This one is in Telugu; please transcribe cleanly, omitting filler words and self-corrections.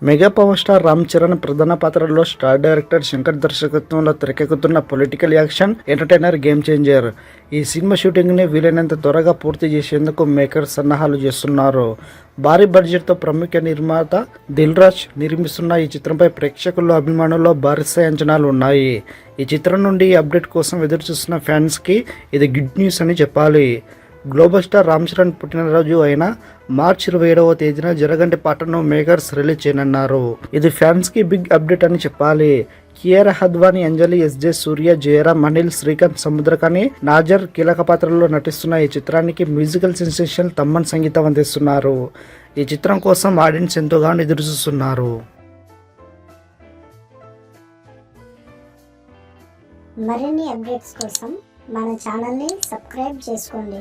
Mega power star Ram Charan ప్రధాన పాత్రలో స్టార్ డైరెక్టర్ శంకర్ దర్శకత్వంలో తెరకెక్కుతున్న political action entertainer game changer. ఈ సినిమా షూటింగ్ని వీలైనంత త్వరగా పూర్తి చేసేందుకు మేకర్స్ సన్నాహాలు చేస్తున్నారు. భారీ బడ్జెట్తో ప్రముఖ నిర్మాత దిల్ రాజు నిర్మిస్తున్న ఈ చిత్రంపై ప్రేక్షకుల్లో అభిమానుల్లో భారీ స్థాయి అంచనాలు ఉన్నాయి. ఈ చిత్రం నుండి ఈ అప్డేట్ కోసం ఎదురుచూస్తున్న ఫ్యాన్స్కి ఇది గుడ్ న్యూస్ అని చెప్పాలి. గ్లోబల్ స్టార్ రామ్ చరణ్ పుట్టినరోజు అయిన మార్చి 27వ తేదీన జరగంటి పాటను మేకర్స్ రిలీజ్ చేయనున్నారు. ఇది ఫ్యాన్స్కి బిగ్ అప్డేట్ అని చెప్పాలి. కియారా అద్వానీ, అంజలి, ఎస్జే సూర్య, జయరాం, అనిల్, శ్రీకాంత్, సముద్రకని, నాజర్ కీలక పాత్రల్లో నటిస్తున్న ఈ చిత్రానికి మ్యూజికల్ సెన్సేషన్ తమ్మన్ సంగీతం అందిస్తున్నారు. ఈ చిత్రం కోసం ఆడియన్స్ ఎంతోగానో ఎదురుచూస్తున్నారు. మరిన్ని అప్డేట్స్ కోసం మన ఛానల్ని సబ్స్క్రైబ్ చేసుకోండి.